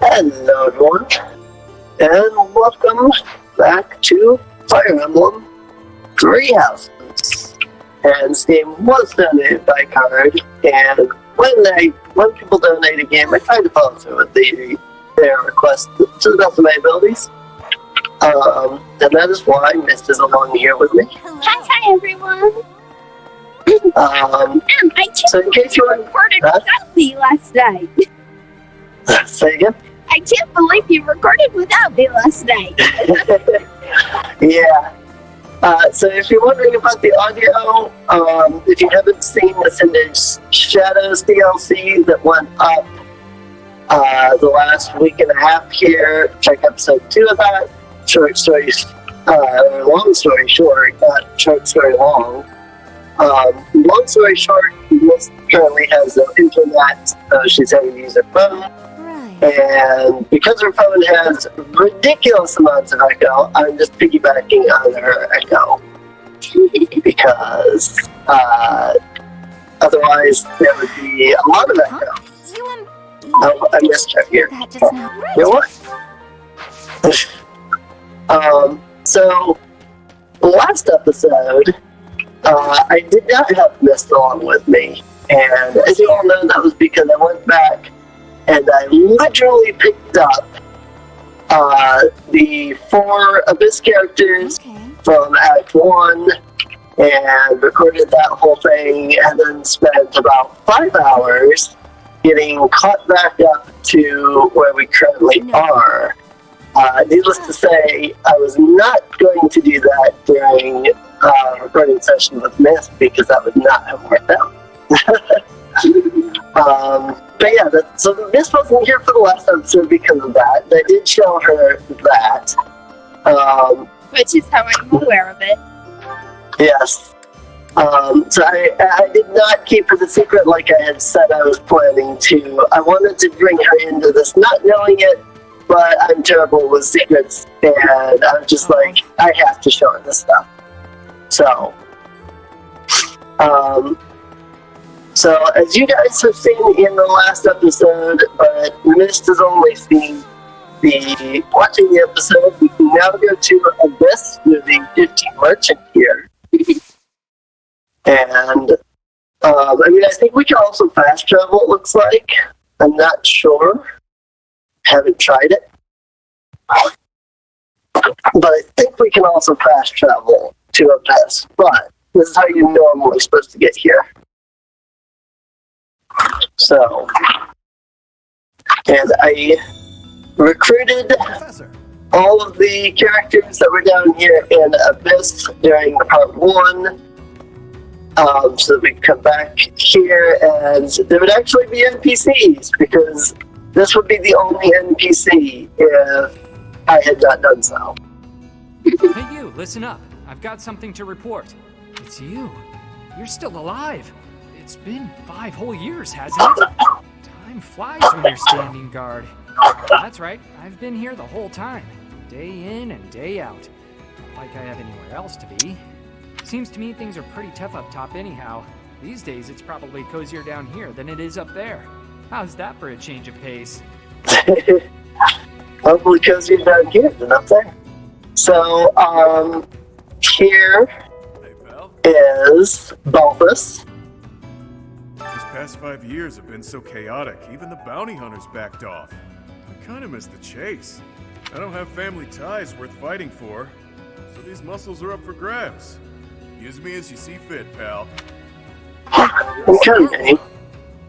Hello everyone, and welcome back to Fire Emblem Three Houses. And this game was donated by card, and when people donate a game, I try to follow through with their request to the best of my abilities. And that is why Mist is along here with me. Hi everyone. I just So in case you recorded without me last night. Say again? I can't believe you recorded without me last night. Yeah. So if you're wondering about the audio, if you haven't seen the Ascended Shadows DLC that went up the last week and a half here, check episode 2 of that. Short story, long story short, not short story long. Long story short, Miss currently has no internet, so she's having to use her phone. And because her phone has ridiculous amounts of echo, I'm just piggybacking on her echo. Because otherwise there would be a lot of echo. Oh, I missed her here. You know what? So, last episode, I did not have Mist along with me. And as you all know, that was because I went back and I literally picked up the 4 Abyss characters from Act 1 and recorded that whole thing, and then spent about 5 hours getting caught back up to where we currently are. Needless to say, I was not going to do that during a recording session with Mist because that would not have worked out. But yeah, so Miss wasn't here for the last episode because of that. I did show her that. Which is how I'm aware of it. Yes. So I did not keep it a secret like I had said I was planning to. I wanted to bring her into this not knowing it, but I'm terrible with secrets, and I'm just like, I have to show her this stuff. So, So, as you guys have seen in the last episode, but Mist has only seen watching the episode, we can now go to Abyss with the 15 merchant here. And, I think we can also fast travel, it looks like. I'm not sure. Haven't tried it. But I think we can also fast travel to Abyss. But this is how you're normally supposed to get here. So, and I recruited all of the characters that were down here in Abyss during part 1, so that we could come back here, and there would actually be NPCs, because this would be the only NPC if I had not done so. Hey you, listen up. I've got something to report. It's you. You're still alive. It's been 5 whole years, hasn't it? Time flies when you're standing guard. That's right, I've been here the whole time. Day in and day out. Not like I have anywhere else to be. Seems to me things are pretty tough up top anyhow. These days it's probably cozier down here than it is up there. How's that for a change of pace? Hopefully cozier down here than up there. So, here is Balthus. These past 5 years have been so chaotic, even the bounty hunters backed off. I kinda miss the chase. I don't have family ties worth fighting for, so these muscles are up for grabs. Use me as you see fit, pal. Okay.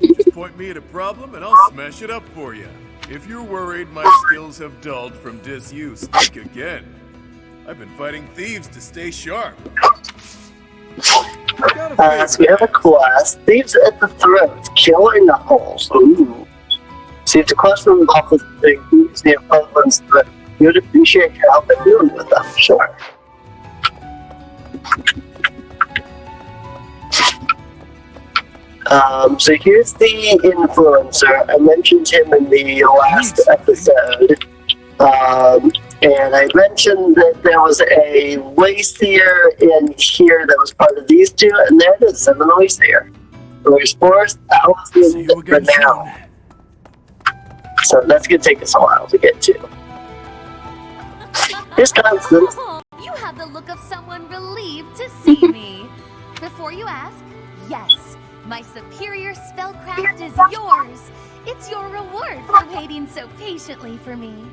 Just point me at a problem and I'll smash it up for you. If you're worried my skills have dulled from disuse, think again. I've been fighting thieves to stay sharp. So we have a quest, Thieves at the Throat, Killer Knuckles. Ooh. See if the quest from Balthus thieves near Pumpkin's throat. We would appreciate your help in dealing with them, sure. So here's the influencer. I mentioned him in the last episode. And I mentioned that there was a Wayseer in here that was part of these two, and there it is, 7 Wayseer. Royce Forest, Allison, Renown. So that's going to take us a while to get to. Here's Constance. You have the look of someone relieved to see me. Before you ask, yes, my superior spellcraft is yours. It's your reward for waiting so patiently for me.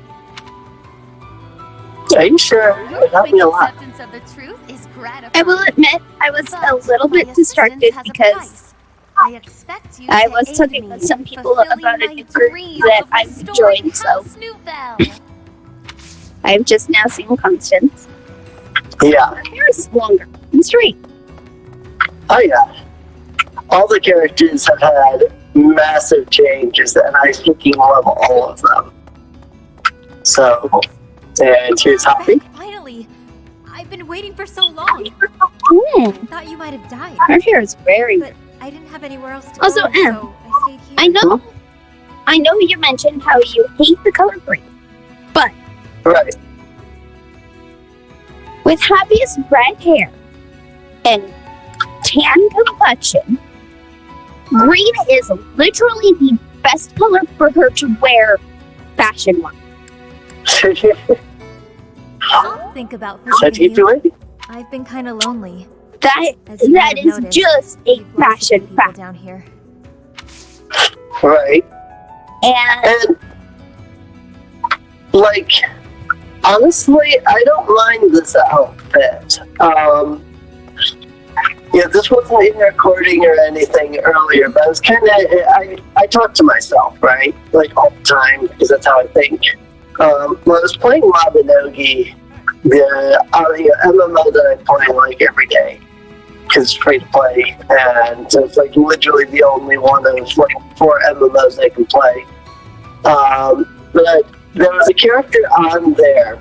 Are you sure? Your It helped quick me a lot. acceptance of the truth is gratifying. I will admit, I was a little My bit distracted assistance has a because price. I expect you I to was aid talking me with some in people fulfilling about a my new group dream that of I've restoring joined, so House Nouvelle. I've just now seen Constance. Yeah. Her hair is longer and straight. Oh, yeah. All the characters have had massive changes, and I freaking love all of them. So, and here's Hoppy. Finally! I've been waiting for so long. Thought you might have died. Her hair is very. But I didn't have anywhere else to Also, go, Em, so I stayed here. I know you mentioned how you hate the color green, but Right. with Happy's red hair and tan complexion, green is literally the best color for her to wear fashion-wise. I'll think about So forgiving keep you. doing. I've been kind of lonely. That As you might have is noticed, just a we've lost some fashion people fact. down here. Right. And And, like, honestly, I don't mind this outfit. Yeah, this wasn't in recording or anything earlier, but I was kind of, I talk to myself, right? Like, all the time, because that's how I think. When I was playing Mabinogi, the MMO that I play, like, every day, because it's free to play, and it's, like, literally the only one of, like, 4 MMOs I can play. But there was a character on there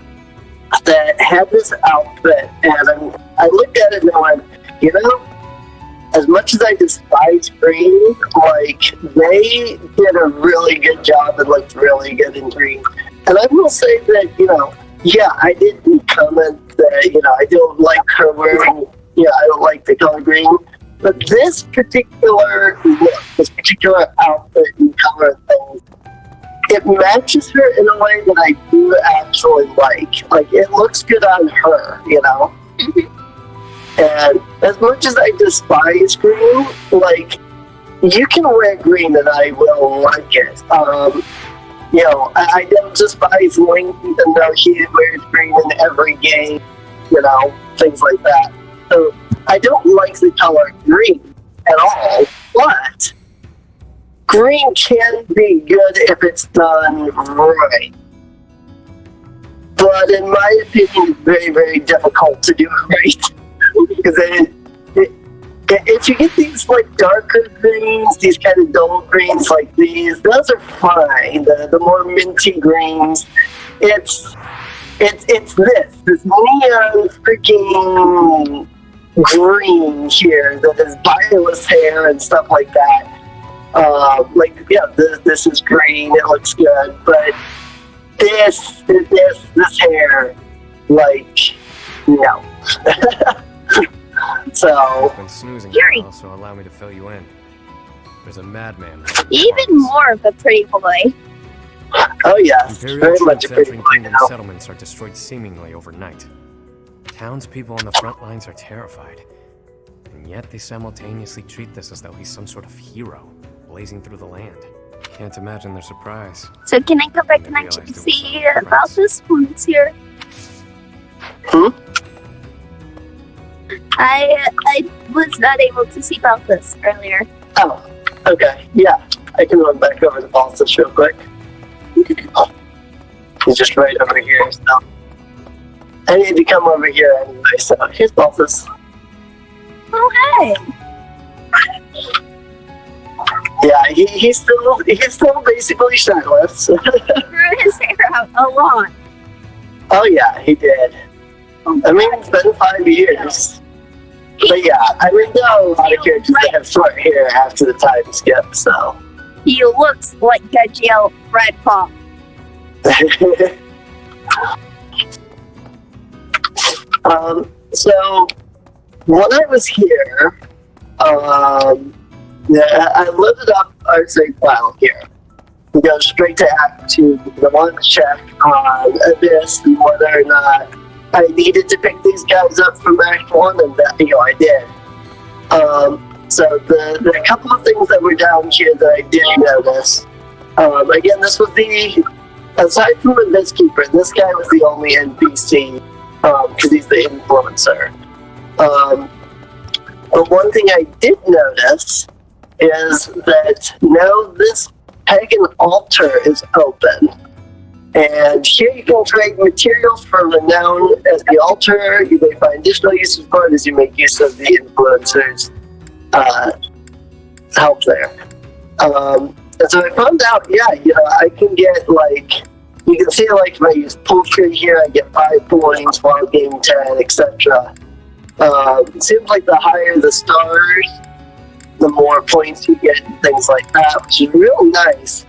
that had this outfit, and I looked at it and I went, you know, as much as I despise green, like, they did a really good job and looked really good in green. And I will say that, you know, yeah, I did comment that, you know, I don't like her wearing, you know, I don't like the color green. But this particular look, this particular outfit and color and things, it matches her in a way that I do actually like. Like, it looks good on her, you know? And as much as I despise green, like, you can wear green and I will like it. You know, I don't despise Link, even though he wears green in every game, you know, things like that. So, I don't like the color green at all, but green can be good if it's done right. But in my opinion, it's very, very difficult to do it right. Because if you get these, like, darker greens, these kind of dull greens like these, those are fine. The more minty greens, it's this neon freaking green here that is Violet's hair and stuff like that. Like, yeah, this is green, it looks good, but this hair, like, no. So, I've been snoozing Yuri. now, so allow me to fill you in. There's a madman. even more of a pretty boy. oh yes, Imperial very much troops a pretty entering boy kingdom now. settlements are destroyed seemingly overnight. Townspeople on the front lines are terrified, and yet they simultaneously treat this as though he's some sort of hero, blazing through the land. Can't imagine their surprise. So can I go back and actually see about this once here? I was not able to see about this earlier. Oh, okay, yeah, I can run back over to Balsas real quick. He's just right over here, so I need to come over here anyway, so here's Balsas. Oh hey! Yeah, he's still basically shirtless. He grew his hair out a lot. Oh yeah, he did. I mean, it's been 5 years. But yeah, I mean, there are a lot of characters that have short hair after the time skip, so. He looks like Gajiel Redpaw. So, when I was here, yeah, I loaded up our save file here. go straight to Act 2. I wanted to check on Abyss and whether or not I needed to pick these guys up from Act 1, and that, I did. So the couple of things that were down here that I did notice. Again, this was aside from the Abyss Keeper, this guy was the only NPC, because he's the influencer. But one thing I did notice is that now this pagan altar is open. And here you can trade materials for renown as the altar. You may find additional uses for it as you make use of the influencer's help there. And so I found out, I can get you can see if I use poultry here, I get 5 points, wild game 10, etc. It seems like the higher the stars, the more points you get and things like that, which is real nice.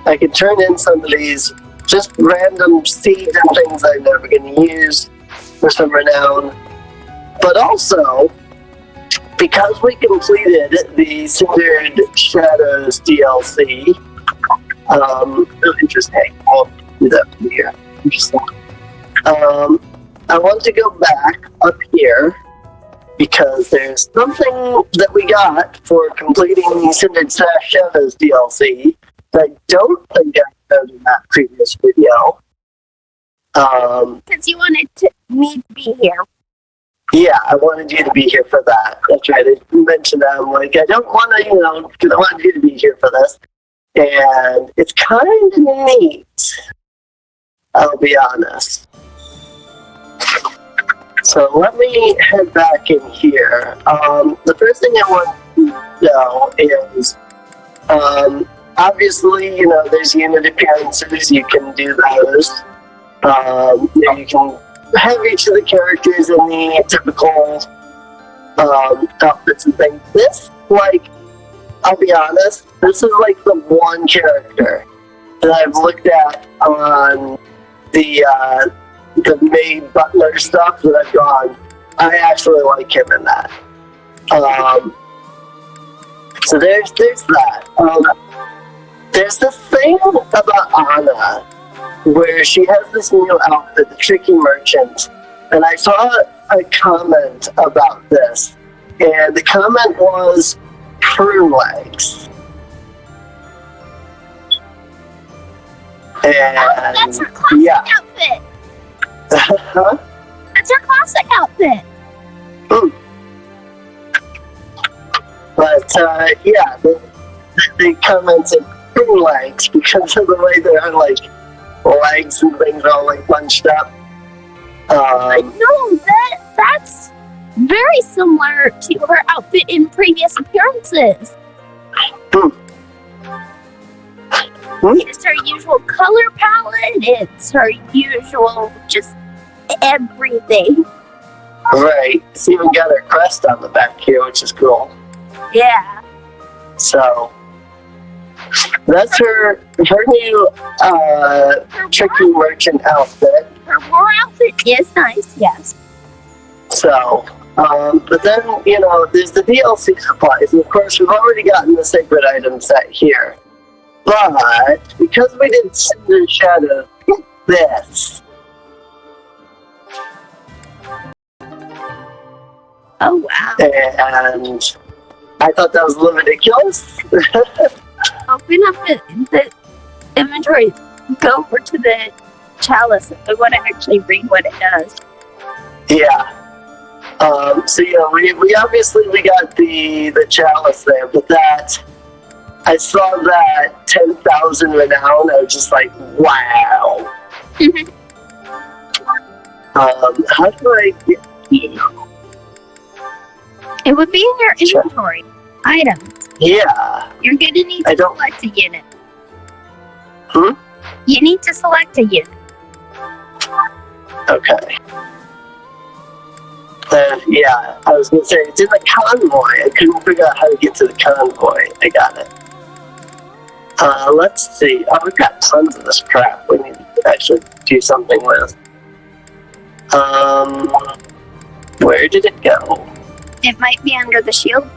I can turn in some of these just random seeds and things I'm never going to use for some renown. But also, because we completed the Cindered Shadows DLC, interesting. I'll do that from here. Interesting. I want to go back up here because there's something that we got for completing the Cindered Shadows DLC that I don't think I showed in that previous video. Because you wanted me to be here. Yeah, I wanted you to be here for that. That's right. I mentioned that. I'm like, I don't want to, because I wanted you to be here for this. And it's kind of neat, I'll be honest. So let me head back in here. The first thing I want to know is, obviously, there's unit appearances. You can do those. You can have each of the characters in the typical outfits and things. This, I'll be honest, this is the one character that I've looked at on the maid butler stuff that I've gone, I actually like him in that. So there's that. There's this thing about Anna where she has this new outfit, the Tricky Merchant, and I saw a comment about this, and the comment was prune legs. And that's her classic outfit. Huh? That's her classic outfit. But they commented prune legs because of the way their legs and things are all bunched up. No, that's very similar to her outfit in previous appearances. It's her usual color palette. It's her usual just everything. Right. It's even got her crest on the back here, which is cool. Yeah. So that's her new Tricky Merchant outfit. Her war outfit is nice, yes. So, but then, there's the DLC supplies, and of course we've already gotten the sacred item set here. But, because we did Cinder Shadow, get this. Oh, wow. And I thought that was a little ridiculous. Open up the inventory, go over to the chalice. I want to actually read what it does. Yeah. So we obviously got the chalice there, but that I saw that 10,000 renown. I was just like, wow. How do I get here? It would be in your inventory items. Yeah. You're gonna need to select a unit. You need to select a unit. Okay. Yeah, I was gonna say, it's in the convoy. I couldn't figure out how to get to the convoy. I got it. Let's see. Oh, we've got tons of this crap we need to actually do something with. Where did it go? It might be under the shield.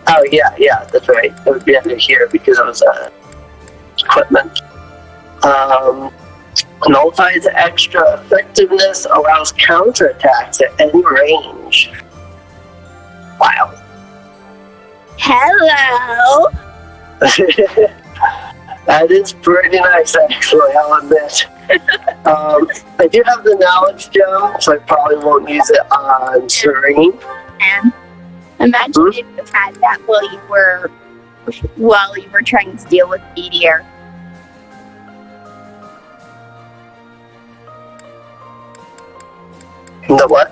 Oh, yeah, that's right. It would be under here because it was equipment. Nullifies extra effectiveness, allows counterattacks at any range. Wow. Hello. That is pretty nice, actually, I'll admit. I do have the knowledge gem, so I probably won't use it on Serene. And imagine if you had that while you were trying to deal with Meteor. The what?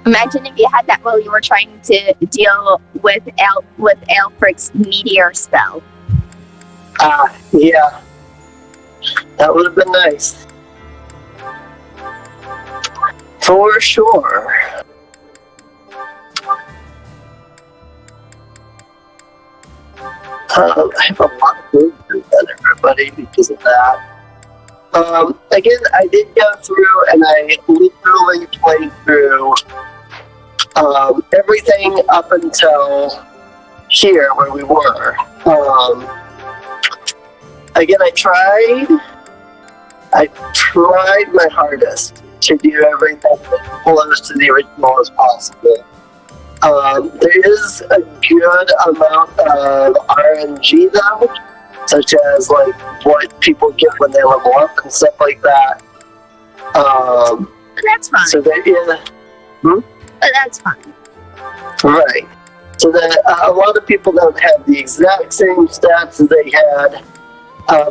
Imagine if you had that while you were trying to deal with Alfred's Meteor spell. Yeah. That would have been nice. For sure. I have a lot of movement on everybody because of that. Again, I did go through and I literally played through everything up until here where we were. Again, I tried my hardest to do everything as close to the original as possible. There is a good amount of RNG though, such as like what people get when they level up and stuff like that. That's fine. So there is. That's fine. Right. So that a lot of people don't have the exact same stats as they had.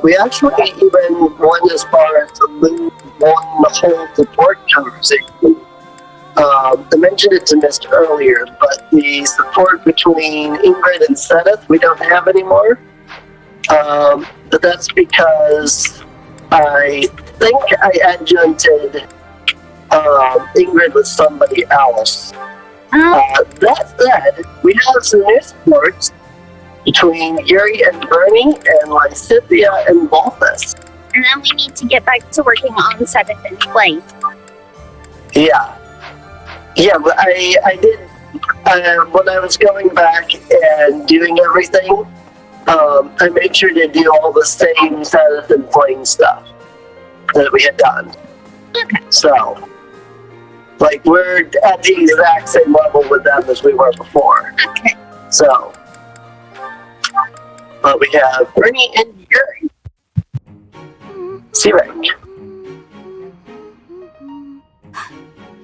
We actually even went as far as to lose one whole support conversation. I mentioned it to Mist earlier, but the support between Ingrid and Seth we don't have anymore. But that's because I think I adjuncted Ingrid with somebody else. That said, we have some new supports between Yuri and Bernie and Lysithia and Balthus. And then we need to get back to working on Seventh and Flame. Yeah. Yeah, but I did, when I was going back and doing everything, I made sure to do all the same Seventh and Flame stuff that we had done. Okay. So, like, we're at the exact same level with them as we were before. Okay. So, but we have Bernie and Yuri. C-Rank.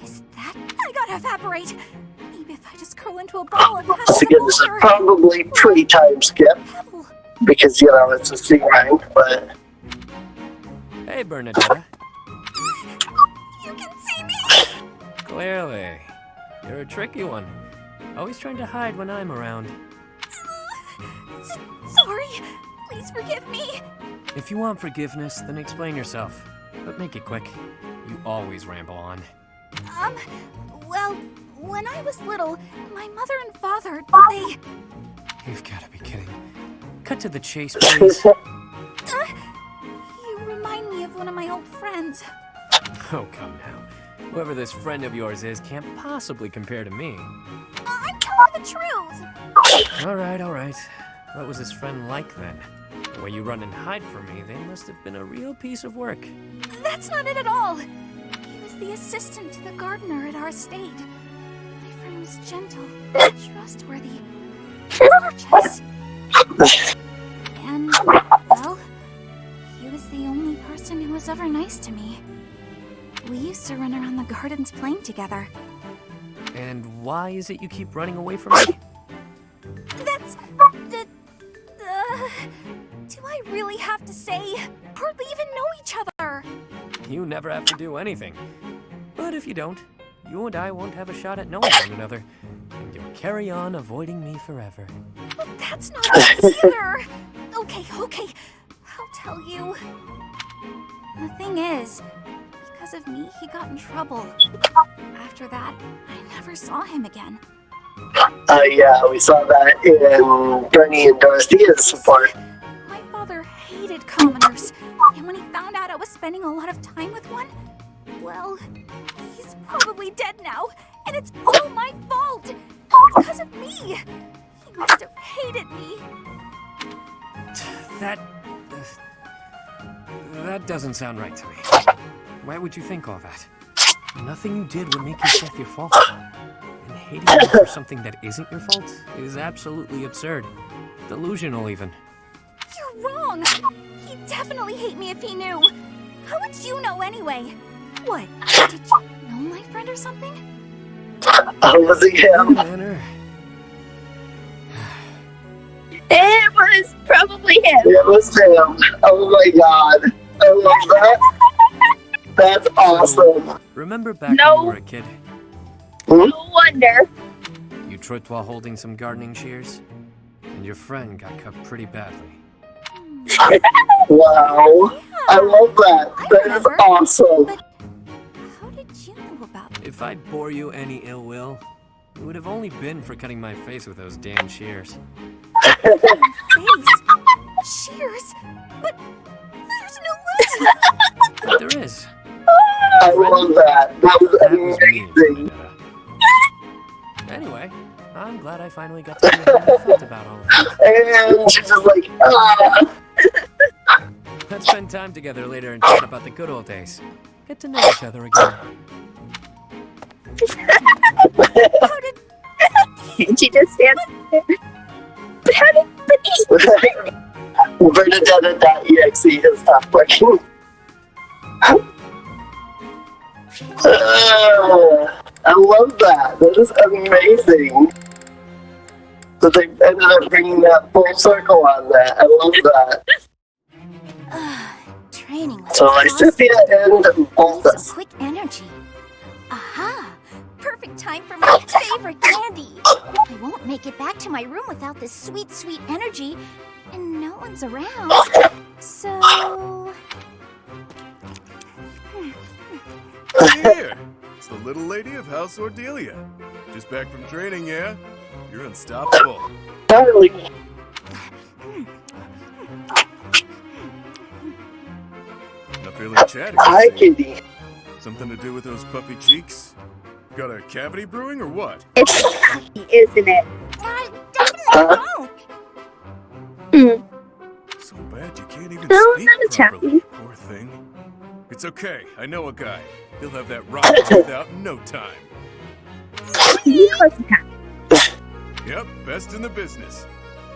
Is that? I gotta evaporate. Maybe if I just curl into a ball and pass Once again, this is probably pretty time skip, because, you know, it's a C-Rank, but... Hey, Bernadetta. You can see me! Clearly. You're a tricky one. Always trying to hide when I'm around. Sorry. Please forgive me. If you want forgiveness, then explain yourself. But make it quick. You always ramble on. Well, when I was little, my mother and father, they... You've got to be kidding. Cut to the chase, please. You remind me of one of my old friends. Oh, come now. Whoever this friend of yours is can't possibly compare to me. I'm telling the truth. All right. What was this friend like then? The way you run and hide from me, they must have been a real piece of work. That's not it at all. He was the assistant to the gardener at our estate. My friend was gentle, trustworthy, gorgeous. And, well, he was the only person who was ever nice to me. We used to run around the gardens playing together. And why is it you keep running away from me? That's... do I really have to say? Hardly even know each other. You never have to do anything. But if you don't, you and I won't have a shot at knowing one another. And you'll carry on avoiding me forever. But that's not it either. Okay. I'll tell you. The thing is, because of me, he got in trouble. After that, I never saw him again. Yeah, we saw that in Bernie and Dorothea's support. My father hated commoners, and when he found out I was spending a lot of time with one, well, he's probably dead now, and it's all my fault! It's because of me! He must have hated me. That doesn't sound right to me. Why would you think all that? Nothing you did would make your death your fault. And hating you for something that isn't your fault is absolutely absurd. Delusional, even. You're wrong! He'd definitely hate me if he knew. How would you know anyway? What? Did you know my friend or something? Was it him? Manner. It was probably him. It was him. Oh my god. I love that. That's awesome. Remember back No. when you were a kid? No wonder. You tripped while holding some gardening shears? And your friend got cut pretty badly. Wow. I love that. That is awesome. But how did you know about it? If I'd bore you any ill will, it would have only been for cutting my face with those damn shears. Face? Shears? But there's no way! But there is. I love that. That was That was me, amazing. Bernadetta. Anyway, I'm glad I finally got to hear how you felt about all of that. And she's just like, ah. Let's spend time together later and chat about the good old days. Get to know each other again. How did... And she just stands there. But how did... Bernadetta.exe has stopped working. I love that. That is amazing. That they ended up bringing that full circle on that. I love that. Training was So like Cynthia and some Balthus. quick energy. Aha! Perfect time for my favorite candy. I won't make it back to my room without this sweet, sweet energy, and no one's around. So... Here! It's the little lady of House Ordelia. Just back from training, yeah? You're unstoppable. Darling. Not feeling chatty. Hi, I see. kitty. Something to do with those puffy cheeks? Got a cavity brewing or what? It's happy, isn't it? I definitely don't! So bad you can't even No, speak not a properly. chappy. Poor thing. It's okay. I know a guy. He'll have that rotten tooth out in no time. He was happy. Yep, best in the business.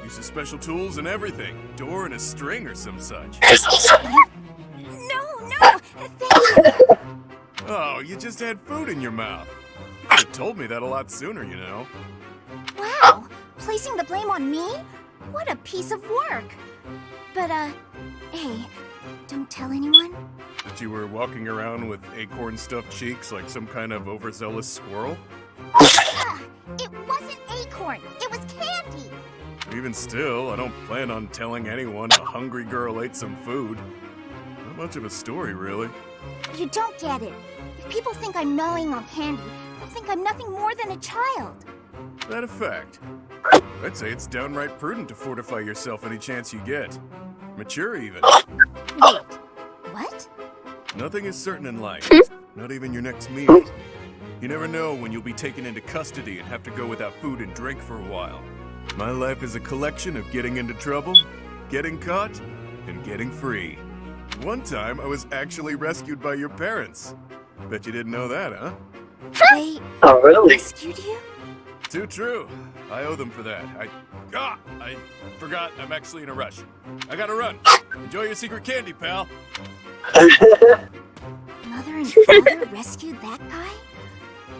Uses special tools and everything. Door and a string or some such. No, thank you. Oh, you just had food in your mouth. You could have told me that a lot sooner, you know. Wow, placing the blame on me? What a piece of work. But, hey, don't tell anyone. That you were walking around with acorn-stuffed cheeks like some kind of overzealous squirrel? It wasn't acorn, it was candy. Even still, I don't plan on telling anyone a hungry girl ate some food. Not much of a story, really. You don't get it. If people think I'm gnawing on candy, they'll think I'm nothing more than a child. That a fact. I'd say it's downright prudent to fortify yourself any chance you get. Mature, even. Wait, what? Nothing is certain in life. Not even your next meal. You never know when you'll be taken into custody and have to go without food and drink for a while. My life is a collection of getting into trouble, getting caught, and getting free. One time, I was actually rescued by your parents. Bet you didn't know that, huh? They Oh, really? rescued you? Too true. I owe them for that. I forgot I'm actually in a rush. I gotta run. Enjoy your secret candy, pal. Mother and father rescued that guy?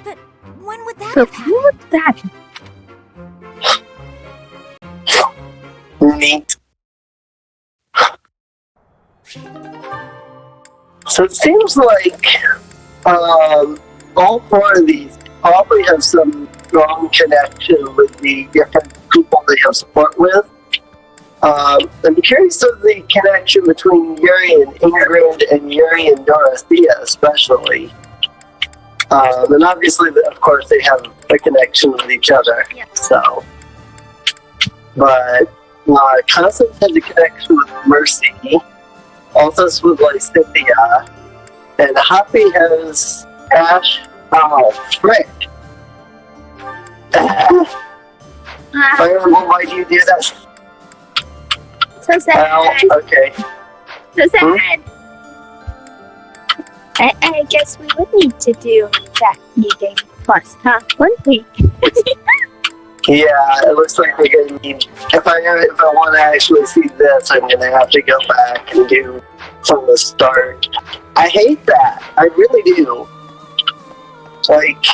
But when would that So have who happened? was that? Neat. So it seems like all four of these probably have some strong connection with the different people they have support with. I'm curious of the connection between Yuri and Ingrid and Yuri and Dorothea especially. And obviously, of course, they have a connection with each other. Yeah. So, but Constance has a connection with Mercy. Altus with Lysithia. And Happy has Ash. Oh, frick. Fire Emblem, why do you do that? So sad. Well, okay. So sad. I guess we would need to do that new game plus, huh? 1 week. Yeah, it looks like we're gonna need. If I want to actually see this, I'm gonna have to go back and do from the start. I hate that. I really do. Like,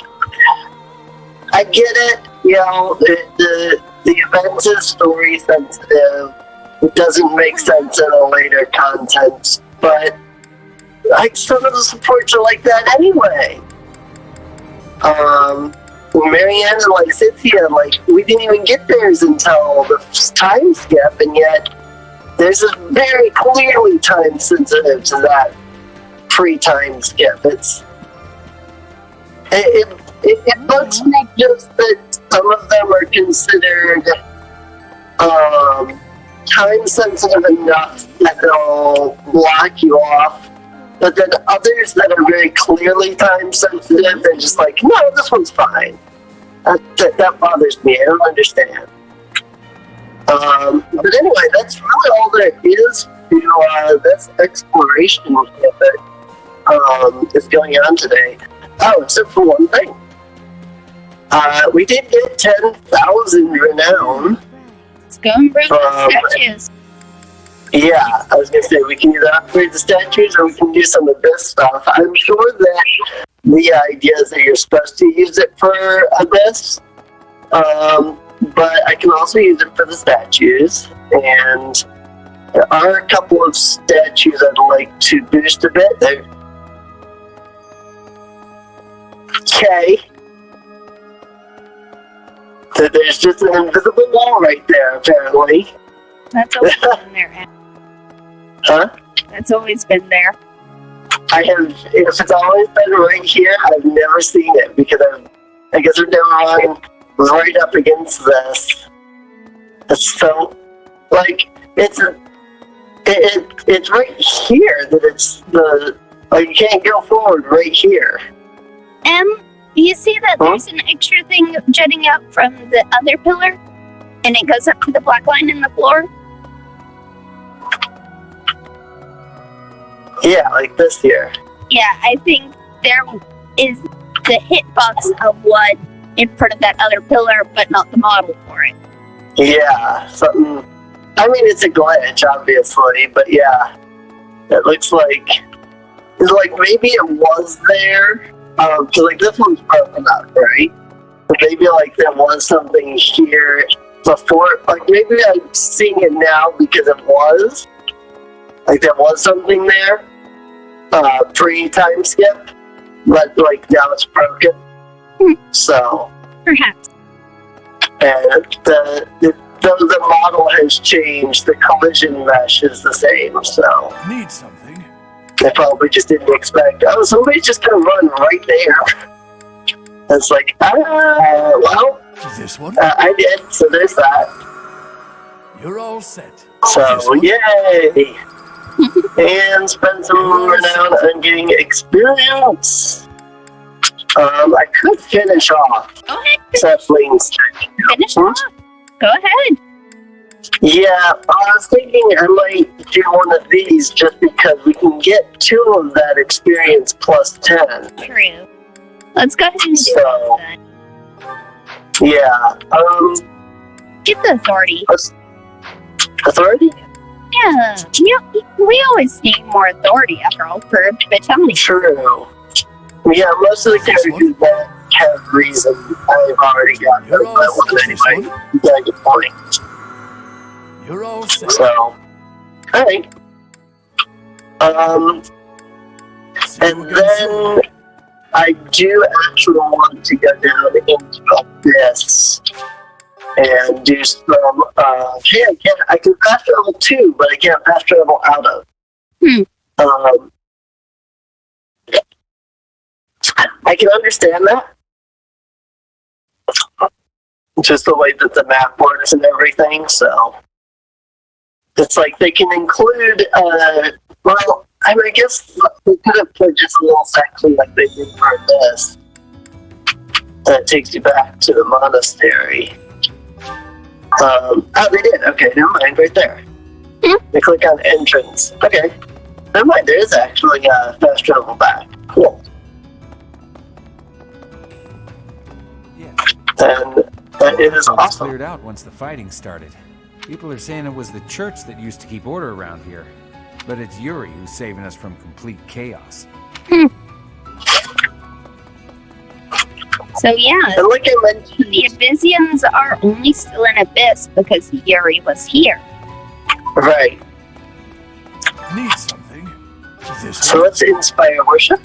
I get it. You know, the event is story sensitive. It doesn't make sense in a later content, but like some of the supports are like that anyway. Marianne and like Cynthia, like we didn't even get theirs until the time skip, and yet there's a very clearly time sensitive to that pre-time skip. It bugs me just that some of them are considered time sensitive enough that they'll block you off. But then others that are very clearly time sensitive, they're just like, no, this one's fine. That bothers me. I don't understand. But anyway, that's really all there is to this exploration that is going on today. Oh, except for one thing. We did get 10,000 renown. Let's go and bring the statues. Yeah, I was going to say, we can either upgrade the statues or we can do some of this stuff. I'm sure that the idea is that you're supposed to use it for this, but I can also use it for the statues, and there are a couple of statues I'd like to boost a bit. Okay. So there's just an invisible wall right there, apparently. That's always been there. Huh? That's always been there. If it's always been right here, I've never seen it because I guess I've never run right up against this. It's so, like, it's right here that it's like, you can't go forward right here. You see that there's an extra thing jutting out from the other pillar? And it goes up to the black line in the floor? Yeah, like this here. Yeah, I think there is the hitbox of one in front of that other pillar, but not the model for it. Yeah, something. I mean, it's a glitch, obviously, but yeah, it looks like maybe it was there. Cause like this one's broken up, right? But maybe like there was something here before. Like maybe I'm seeing it now because it was. Like there was something there, pre-time skip, but like now it's broken. So perhaps. And though the model has changed, the collision mesh is the same. So Need something? they probably just didn't expect. Oh, somebody's just gonna run right there. It's like, well, This one? I did. So there's that. You're all set. So yay! And spend some renown on getting experience. I could finish off Go ahead. Sapling's. Finish off. Go ahead. Yeah, I was thinking I might do one of these just because we can get 2 of that experience plus 10. True. Let's go ahead and do So- that. Yeah, Get the authority. authority? Yeah, we always need more authority after all for battalion. True. Yeah, most of the characters that have reason I've already got You're that all one set. anyway. Yeah, good point. You're all set. So, alright. And then I do actually want to go down into Abyss and do some, I can fast travel 2, but I can't fast travel out of. I can understand that. Just the way that the map works and everything, so. It's like they can include, well, I mean, I guess we could have put just a little section like they did for this. That takes you back to the monastery. Oh, they did. Okay, never mind. Right there. You click on entrance. Okay. Never mind, there is actually a fast travel back. Cool. Yeah. And that is So it's awesome. cleared out once the fighting started. People are saying it was the church that used to keep order around here. But it's Yuri who's saving us from complete chaos. So yeah, And like I mentioned, the Abyssians are only still in Abyss because Yuri was here. right. Need something? This So let's inspire worship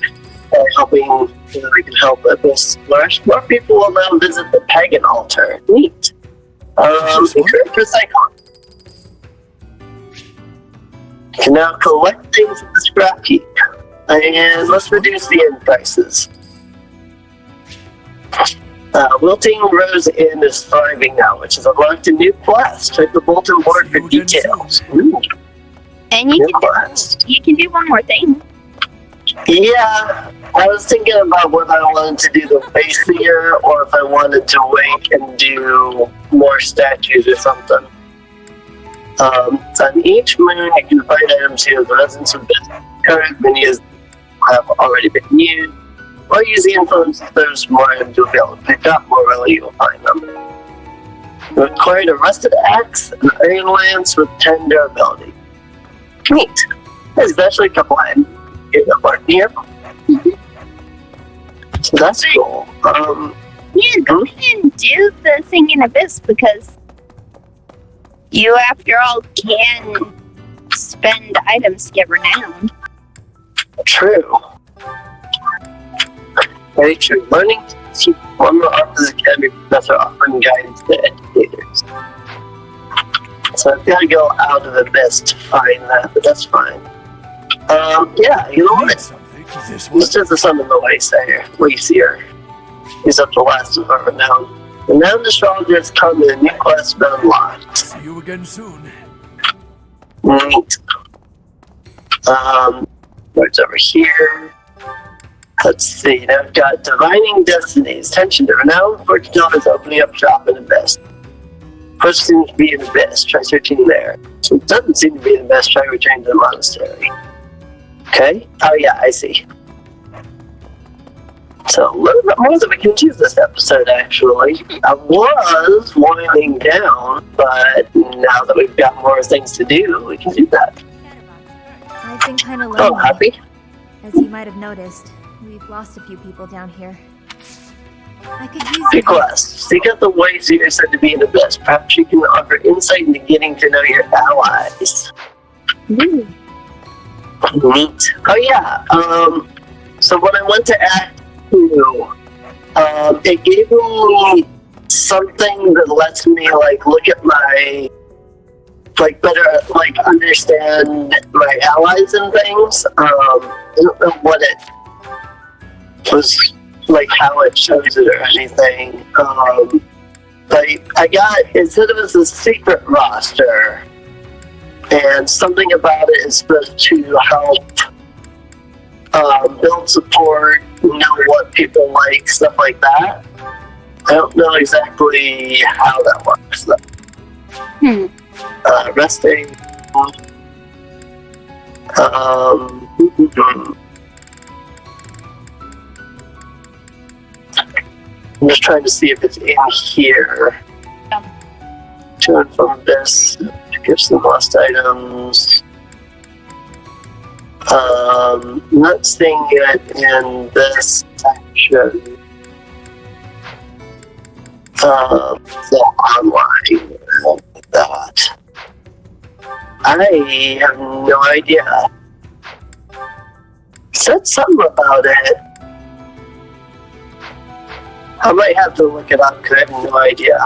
by helping we can help Abyss flourish. More people will now visit the pagan altar. Neat. Encourage recycle. You can now collect things in the scrap heap. And let's reduce the end prices. Wilting Rose Inn is thriving now, which has unlocked a new quest. Check the bulletin board for details. Ooh, And you new can quest. do one more thing. Yeah, I was thinking about whether I wanted to do the base here or if I wanted to wait and do more statues or something. On each moon, you can find items here. The residents of this current menus have already been used. Or use the influence if there's more items you'll be able to pick up, more readily you'll find them. You acquired a rusted axe, an iron lance with 10 durability. Neat. There's actually a couple items that aren't here. So that's cool. Yeah, go ahead and do the thing in Abyss because you, after all, can spend items to get renowned. True. Very true. Learning to teach one more office academy professor offering guidance to educators. So I've got to go out of Abyss to find that, but that's fine. Yeah, you know what? something? This This is the sun in the Wayseer. He's up to last of our renown. Renowned astrologers come and a new quest been unlocked. See you again soon. Neat. What's over here? Let's see. Now I've got Divining Destinies. Attention to renowned fortune tellers opening up shop in Abyss. First seems to be in Abyss. Try searching there. So it doesn't seem to be in Abyss. Try returning to the monastery. Okay. Oh yeah, I see. So a little bit more that we can choose this episode, actually. I was winding down, but now that we've got more things to do, we can do that. I've been kind of Oh, lonely. happy? As you might have noticed, we've lost a few people down here. I could use Good quest. Seek out the ways you're said to be in Abyss. Perhaps you can offer insight into getting to know your allies. Ooh. Neat. Oh yeah. So when I went to Act 2, it gave me something that lets me look at my better understand my allies and things. I don't know what it was how it shows it or anything. But I got, it said it was a secret roster, and something about it is supposed to help build support, know what people like, stuff like that. I don't know exactly how that works though. Resting. I'm just trying to see if it's in here. To and from this, give some lost items. Not seeing it in this section. So online, like that. I have no idea. Said something about it. I might have to look it up because I have no idea.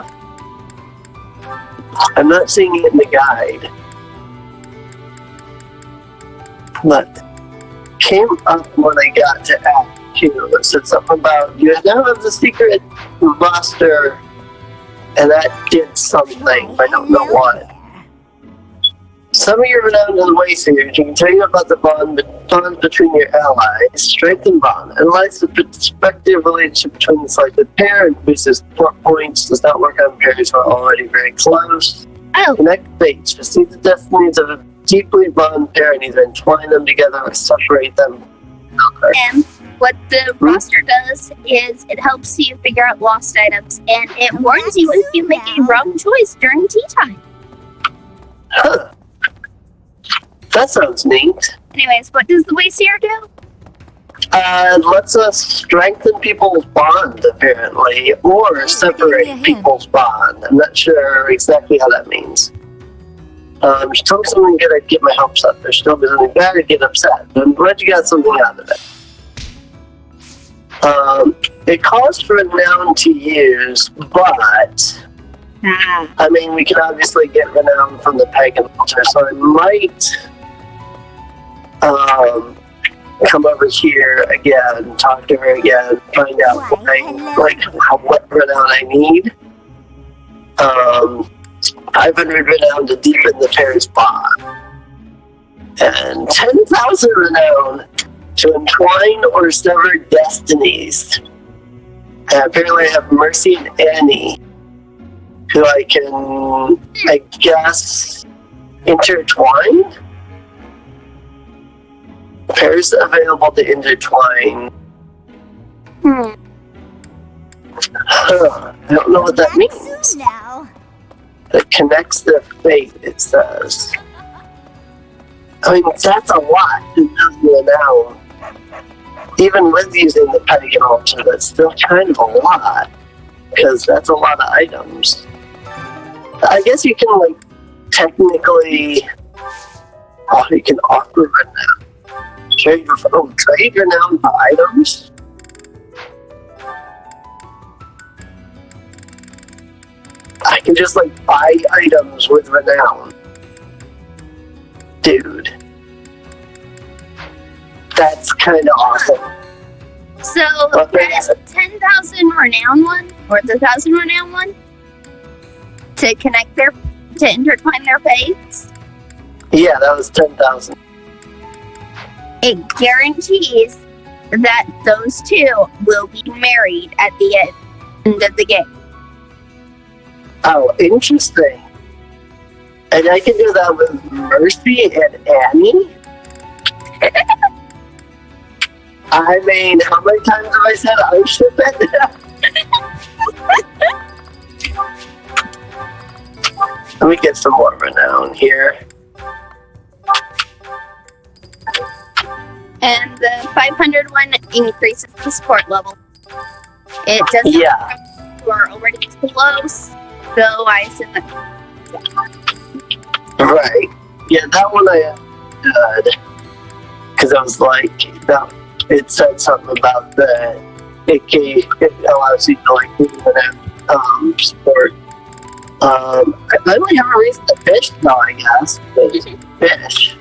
I'm not seeing it in the guide. But came up when I got to Act 2. It said something about you now have the secret roster, and that did something. I don't know what. Some of your renowned in the Wayseers, you can tell you about the bonds between your allies, strengthen bond, analyze the prospective relationship between the selected pair, increases support points, does not work on pairs who are already very close. Oh, Connect fates. Receive the destinies of a deeply bond pair and either entwine them together or separate them. and what the roster does is it helps you figure out lost items, and it warns you if you make a wrong choice during tea time. Huh. That sounds neat. Anyways, what does the Wasteseer do? It lets us strengthen people's bond, apparently, or separate people's bond. I'm not sure exactly how that means. She told me something good, I'd get my hopes up. If she told me something bad, I'd get upset. I'm glad you got something out of it. It calls for a noun to use, but I mean, we can obviously get renown from the pagan altar, so I might come over here again, talk to her again, find out what renown I need. 500 renown to deepen the pair's bond, and 10,000 renown to entwine or sever destinies. And apparently I have Mercy and Annie, who I can, I guess, intertwine? Pairs available to intertwine. I don't know what that means. Now. That connects their fate, it says. I mean, that's a lot to do now. Even with using the pagan altar, that's still kind of a lot. Because that's a lot of items. I guess you can, like, technically... Oh, you can offer renown. Trade renown for items? I can just, like, buy items with renown. Dude. That's kind of awesome. So, there's a 10,000 renown one, or the 1,000 renown one, to connect to intertwine their fates. Yeah, that was 10,000. It guarantees that those two will be married at the end of the game. Oh, interesting. And I can do that with Mercy and Annie? I mean, how many times have I said I ship it? Let me get some more renown here. And the 500 one increases the support level. It doesn't you are already close, so I assume that. Right. Yeah, that one I did. Because I was like, that, it said something about the it allows you to like move and support. I finally have a reason to fish now, I guess. Fish.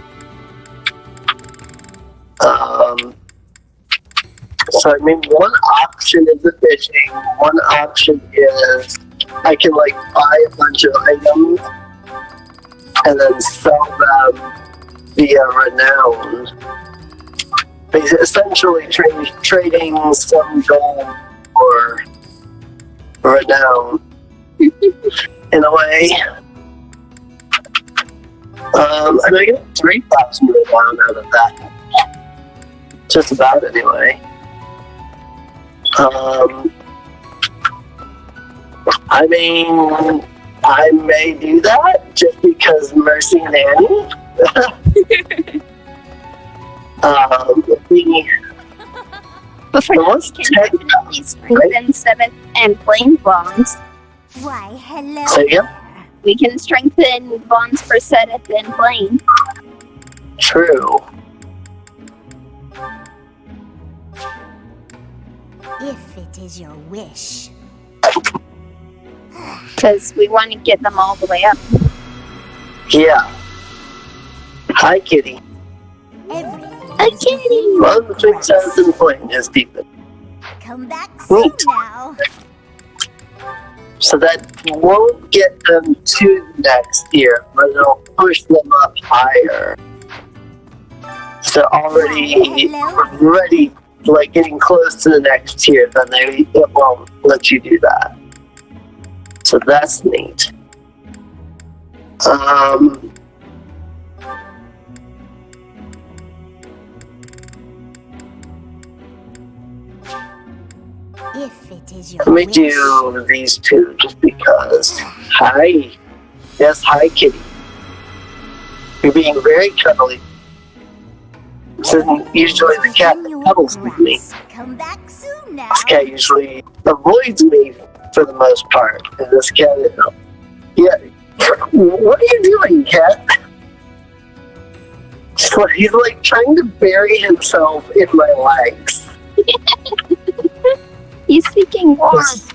So I mean, one option is the fishing. One option is I can like buy a bunch of items and then sell them via renown. Basically, essentially trading some gold for renown in a way. And I get 3,000 renown out of that. Just about anyway. I mean, I may do that just because Mercy and Annie. But for now, we can definitely strengthen Seventh and Flame bonds. Why, hello. Say again? We can strengthen bonds for Seventh and Flame. True. If it is your wish. Because we want to get them all the way up. Yeah. Hi, kitty. A kitty! One between Seventh and Flame is deepened. Come back soon Neat. now. So that won't get them to next year, but it'll push them up higher. So already ready, like getting close to the next tier, then it won't let you do that. So that's neat. Um, If it is your let me wish. do these two just because. Hi. Yes, hi, kitty. You're being very cuddly. This isn't usually the cat that cuddles with me. Come back soon now. This cat usually avoids me for the most part. And this cat, yeah. What are you doing, cat? He's like trying to bury himself in my legs. He's seeking warmth.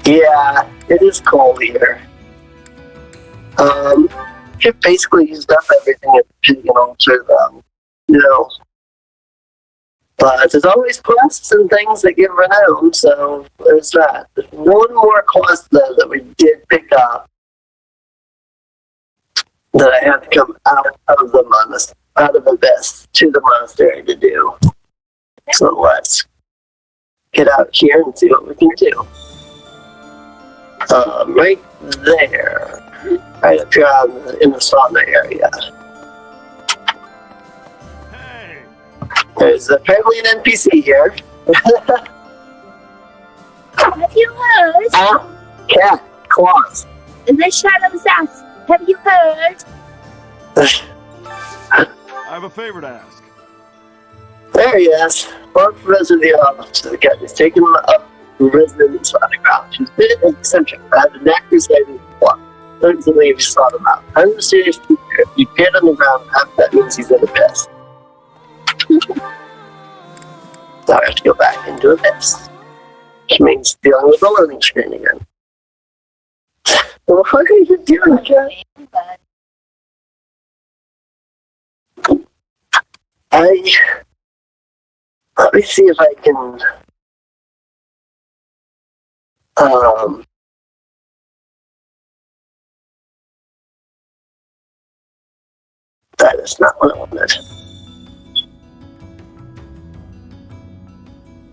Yeah, it is cold here. You've basically used up everything at the pig and altar, though. But there's always quests and things that give renown, so there's that. There's one more quest, though, that we did pick up that I had to come out of the abyss to the monastery to do. So let's get out here and see what we can do. Right there. Right up here in the sauna area. Hey! There's apparently an NPC here. Have you heard? Cat, claws. The shadows ask, have you heard? I have a favor to ask. There he is. Well, Professor the office of the cat is taking him up residence on the ground. She's a bit eccentric, but had an actor's head in the block. Don't believe you saw him out. I'm a serious teacher. If he appeared on the ground, half that means he's in abyss. So I have to go back into abyss. Which means dealing with the loading screen again. What are you doing, cat? Let me see if I can, that is not what I wanted.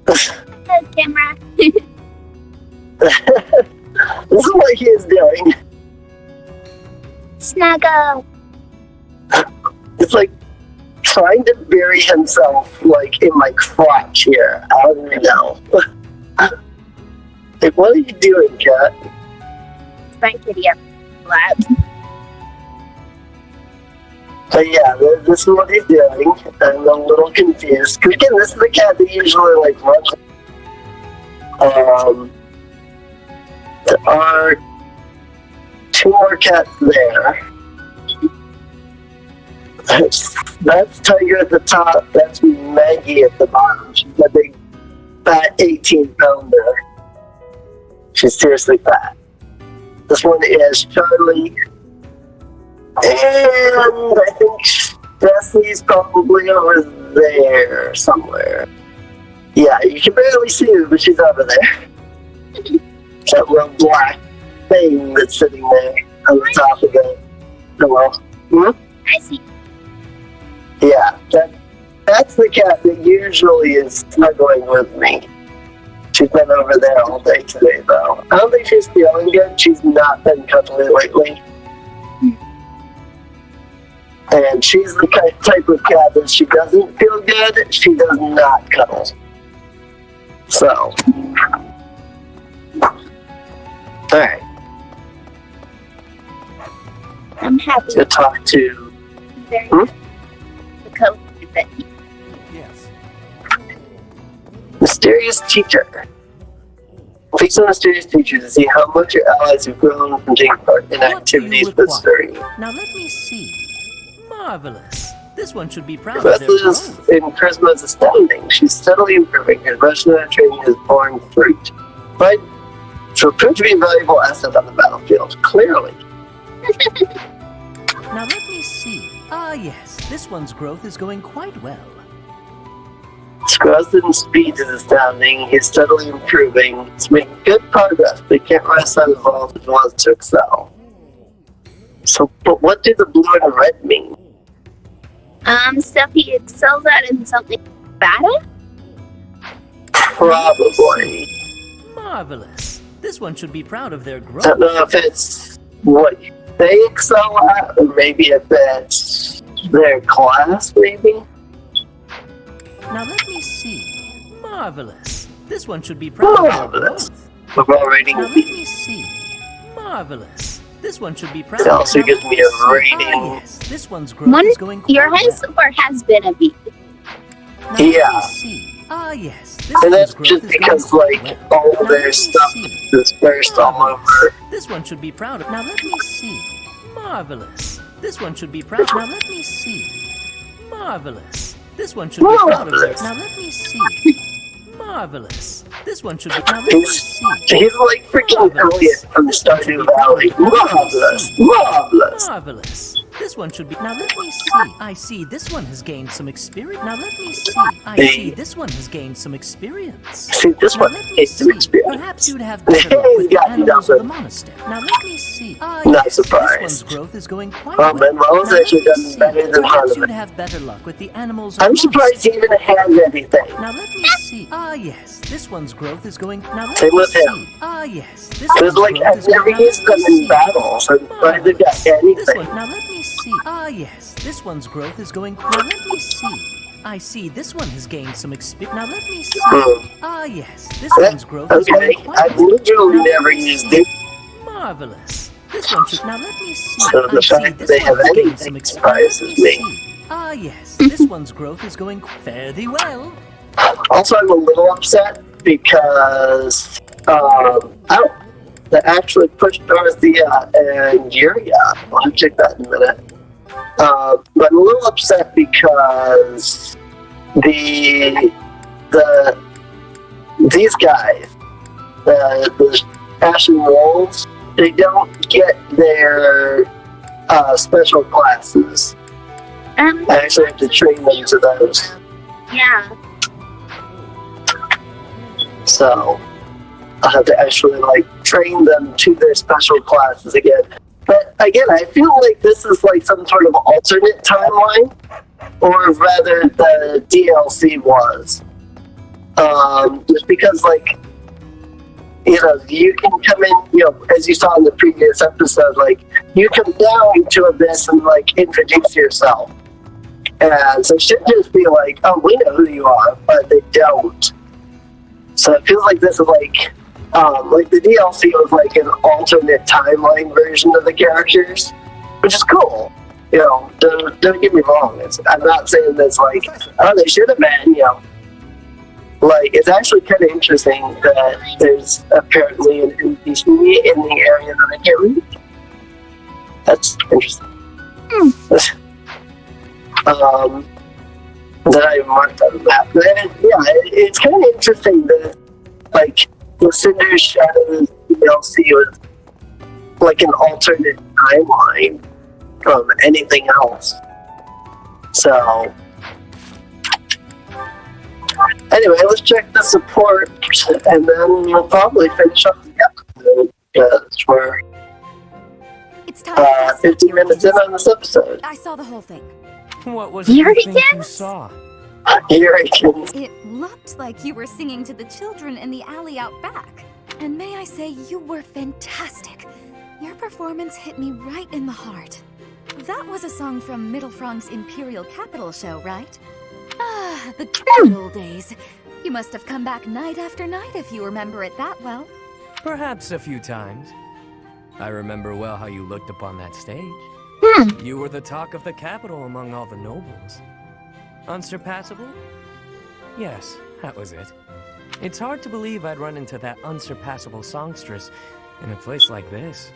Hello, camera. This is what he is doing. Snuggle. It's like trying to bury himself like in my crotch here. I don't even know. Like, what are you doing, cat? It's my kitty up lab. But yeah, this is what he's doing. I'm a little confused. Because again, this is the cat that usually like runs. There are two more cats there. That's Tiger at the top. That's Maggie at the bottom. She's a big, fat 18-pounder. She's seriously fat. This one is Charlie. And I think Jesse's probably over there somewhere. Yeah, you can barely see her, but she's over there. That little black thing that's sitting there on the top of it. Hello. I see. Yeah, that's the cat that usually is snuggling with me. She's been over there all day today, though. I don't think she's feeling good. She's not been cuddly lately. And she's the type of cat that she doesn't feel good, she does not cuddle. So. Alright. I'm happy To talk to. very the code that he Yes. Mysterious Teacher. Fix a mysterious teacher to see how much your allies have grown from taking part in activities with Sturdy. Now let me see. Marvelous. This one should be proud of their Beth's growth. in charisma is astounding. She's steadily improving. Her Russian training has borne fruit. But she'll prove to be a valuable asset on the battlefield. Clearly. Now let me see. Ah yes, this one's growth is going quite well. His in speed is astounding. He's steadily improving. He's making good progress, but he can't rest on his laurels if he wants to excel. So, but what do the blue and red mean? stuff he excels at in something battle? Probably. Marvelous. This one should be proud of their I growth. don't know if it's what they excel at, or maybe if it's their class, maybe. Now let me see. Marvelous. This one should be proud of your Marvelous. growth. Overall rating Now would let be. me see. Marvelous. This one should be proud It also Now gives let me see. a rating. Ah, yes. This one's growth One, is going your quite high well. score has been a B. Now Yeah. let me see. Ah, yes. This And one's that's growth just is because, going like, quite well. all Now let their me stuff see. is dispersed all over. This one should be proud of. Now let me see. Marvelous. This one should be proud. Now let me see. Marvelous. This one should be proud of Marvelous. it. Now let me see. Marvelous. This one should be. Now let me see. He's like freaking Elliot from Stardew Valley. Marvelous. Marvelous. Marvelous. This one should be. Now let me see. I see this one has gained some experience. Now let me see. I Hey. see this one has gained some experience. See, this Now one let me is some see. experience. Perhaps you'd have better luck with the Yeah, he animals of the doesn't. monastery. Now let me see. Ah, Not yes, surprised. This one's growth is going quite Oh, well. Manuel's Now let actually me done see. better than Perhaps Donovan. you'd have better luck with the animals of I'm the surprised he even has anything. Now let me see. Ah, yes. This one's growth is going. Now let Same me with see. him. Ah, yes. This Because, one's like, growth I've is going. never Now let used me them in see. battles. I'm surprised they've got This anything. one. Now let me see. Ah, yes. This one's growth is going. Now let me see. I see this one has gained some experience. Now let me see. Ah, yes. This one's growth is Okay, going quite I've well. literally Now let never me used see. it. Marvelous. This one should. Now let me see. So the I see fact that this they one have has gained anything some experience. Now let surprises me. see. Ah, yes. This one's growth is going fairly well. Also, I'm a little upset because they actually pushed Dorothea and Yuri up. I'll have to check that in a minute. But I'm a little upset because these guys, the Ashen Wolves, they don't get their special classes. I actually have to train them to those. Yeah. So I'll have to actually like train them to their special classes again. But again, I feel like this is like some sort of alternate timeline, or rather the DLC was. Just because like, you know, you can come in, you know, as you saw in the previous episode, like you come down to Abyss and like introduce yourself. And so it should just be like, oh, we know who you are, but they don't. So it feels like this is like the DLC was like an alternate timeline version of the characters, which is cool. You know, don't get me wrong. I'm not saying that's like, oh, they should have been, you know. Like, it's actually kind of interesting that there's apparently an NPC in the area that I can't read. That's interesting. That I marked on the map. But it's kind of interesting that, like, the Cinder Shadows DLC was like an alternate timeline from anything else. So, anyway, let's check the support, and then we'll probably finish up the episode, because we're It's time to fast 15 minutes in on this episode. I saw the whole thing. What was it you think you Hurricanes? saw? Hurricanes. It looked like you were singing to the children in the alley out back. And may I say, you were fantastic. Your performance hit me right in the heart. That was a song from Mittelfrank's Imperial Capital show, right? Ah, the good old days. You must have come back night after night if you remember it that well. Perhaps a few times. I remember well how you looked upon that stage. You were the talk of the capital among all the nobles. Unsurpassable? Yes, that was it. It's hard to believe I'd run into that unsurpassable songstress in a place like this.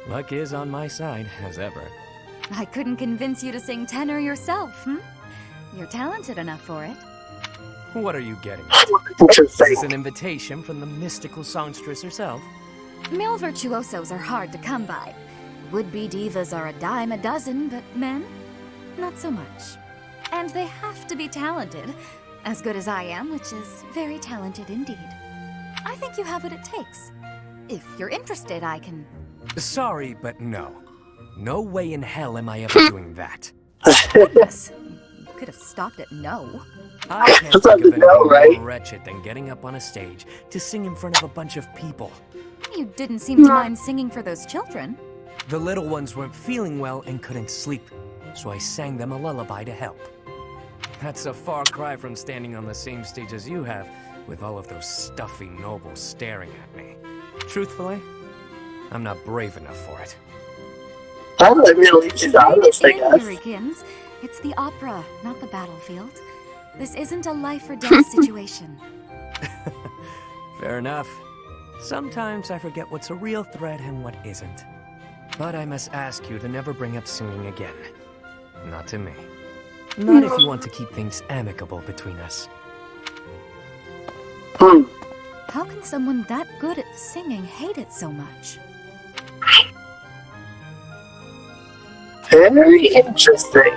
Luck is on my side, as ever. I couldn't convince you to sing tenor yourself, You're talented enough for it. What are you getting at? Is Interesting. this an invitation from the mystical songstress herself? Male virtuosos are hard to come by. Would-be divas are a dime a dozen, but men? Not so much. And they have to be talented. As good as I am, which is very talented indeed. I think you have what it takes. If you're interested, I can... Sorry, but no. No way in hell am I ever doing that. Goodness. You could have stopped at no. I can't That's think of hard to know, anything right? more wretched than getting up on a stage to sing in front of a bunch of people. You didn't seem to mind singing for those children. The little ones weren't feeling well and couldn't sleep, so I sang them a lullaby to help. That's a far cry from standing on the same stage as you have, with all of those stuffy nobles staring at me. Truthfully, I'm not brave enough for it. Well, I mean, at least he's honest, I guess. Americans. It's the opera, not the battlefield. This isn't a life or death situation. Fair enough. Sometimes I forget what's a real threat and what isn't. But I must ask you to never bring up singing again. Not to me. Not if you want to keep things amicable between us. How can someone that good at singing hate it so much? Very interesting.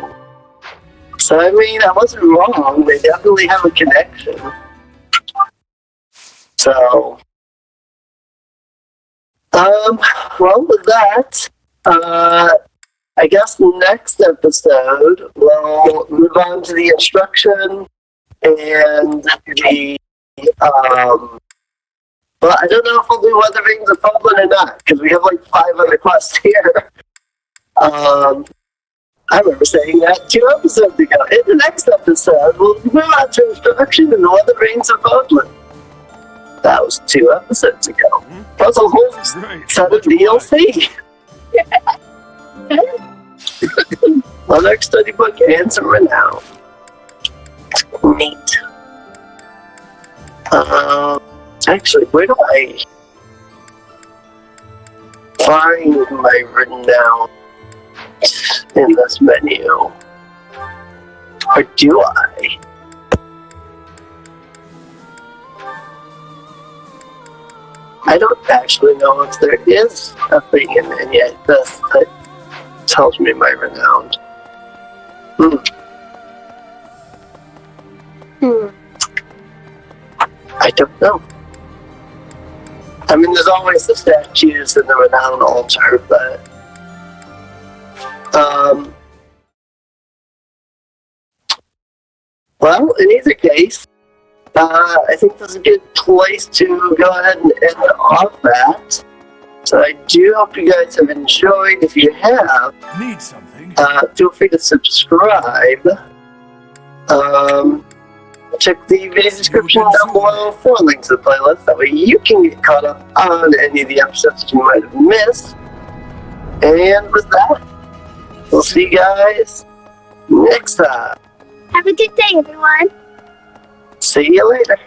So, I mean, I wasn't wrong. They definitely have a connection. So, well, with that, I guess next episode we'll move on to the instruction and the, well, I don't know if we'll do Weather Rings of Fumbling or not, because we have like 5 other quests here. I remember saying that 2 episodes ago. In the next episode, we'll move on to instruction and the Weather Rings of Fumbling. That was 2 episodes ago. That's a whole set of DLC. Another study book and some renown. Neat. Actually, where do I find my renown in this menu? Or do I? I don't actually know if there is a thing in any of this that tells me my renown. I don't know. I mean, there's always the statues and the renown altar, but well, in either case, I think this is a good place to go ahead and end off that. So I do hope you guys have enjoyed. If you have, Need something? feel free to subscribe. Check the video description down below for links to the playlist. That way you can get caught up on any of the episodes that you might have missed. And with that, we'll see you guys next time. Have a good day, everyone. See you later.